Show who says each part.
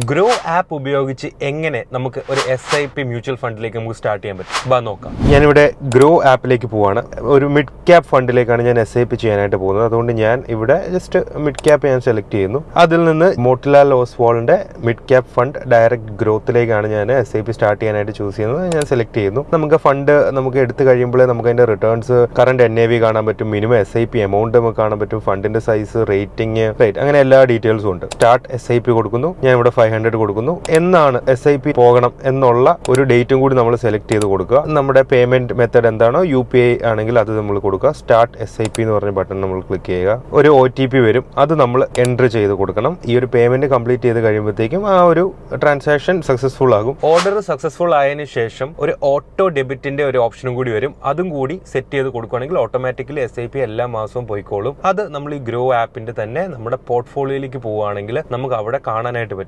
Speaker 1: Grow app ഉപയോഗിച്ച് എങ്ങനെ നമുക്ക് ഒരു SIP മ്യൂച്വൽ ഫണ്ടിലേക്ക് നമുക്ക് സ്റ്റാർട്ട് ചെയ്യാൻ പറ്റും നോക്കാം. ഞാനിവിടെ ഗ്രോ ആപ്പിലേക്ക് പോവാണ്. ഒരു മിഡ് ക്യാപ് ഫണ്ടിലേക്കാണ് ഞാൻ SIP ചെയ്യാനായിട്ട് പോകുന്നത്. അതുകൊണ്ട് ഞാൻ ഇവിടെ ജസ്റ്റ് മിഡ് ക്യാപ്പ് ഞാൻ സെലക്ട് ചെയ്യുന്നു. അതിൽ നിന്ന് മോട്ടിലാൽ ഓസ്വാളിന്റെ മിഡ് ക്യാപ് ഫണ്ട് ഡയറക്റ്റ് ഗ്രോത്തിലേക്കാണ് ഞാൻ SIP സ്റ്റാർട്ട് ചെയ്യാനായിട്ട് ചൂസ് ചെയ്യുന്നത്. ഞാൻ സെലക്ട് ചെയ്യുന്നു. നമുക്ക് ഫണ്ട് നമുക്ക് എടുത്തു കഴിയുമ്പോഴേ നമുക്ക് അതിന്റെ റിട്ടേൺസ്, കറന്റ് NAV കാണാൻ പറ്റും, മിനിമം SIP എമൗണ്ട് നമുക്ക് കാണാൻ പറ്റും, ഫണ്ടിന്റെ സൈസ്, റേറ്റിംഗ്, അങ്ങനെ എല്ലാ ഡീറ്റെയിൽസും ഉണ്ട്. സ്റ്റാർട്ട് SIP കൊടുക്കുന്നു. ഞാൻ ഇവിടെ 500 കൊടുക്കുന്നു. എന്നാണ് SIP പോകണം എന്നുള്ള ഒരു ഡേറ്റും കൂടി നമ്മൾ സെലക്ട് ചെയ്ത് കൊടുക്കുക. നമ്മുടെ പേയ്മെന്റ് മെത്തേഡ് എന്താണോ, UPI ആണെങ്കിൽ അത് നമ്മൾ കൊടുക്കുക. സ്റ്റാർട്ട് SIP എന്ന് പറഞ്ഞ ബട്ടൺ നമ്മൾ ക്ലിക്ക് ചെയ്യുക. ഒരു OTP വരും, അത് നമ്മൾ എൻറ്റർ ചെയ്ത് കൊടുക്കണം. ഈ ഒരു പേയ്മെന്റ് കംപ്ലീറ്റ് ചെയ്ത് കഴിയുമ്പോഴത്തേക്കും ആ ഒരു ട്രാൻസാക്ഷൻ സക്സസ്ഫുൾ ആകും. ഓർഡർ സക്സസ്ഫുൾ ആയതിനു ശേഷം ഒരു ഓട്ടോ ഡെബിറ്റിന്റെ ഒരു ഓപ്ഷനും കൂടി വരും. അതും കൂടി സെറ്റ് ചെയ്ത് കൊടുക്കുകയാണെങ്കിൽ ഓട്ടോമാറ്റിക്കലി SIP എല്ലാ മാസവും പോയിക്കോളും. അത് നമ്മൾ ഈ ഗ്രോ ആപ്പിന്റെ തന്നെ നമ്മുടെ പോർട്ട്ഫോളിയോയിലേക്ക് പോവുകയാണെങ്കിൽ നമുക്ക് അവിടെ കാണാനായിട്ട് പറ്റും.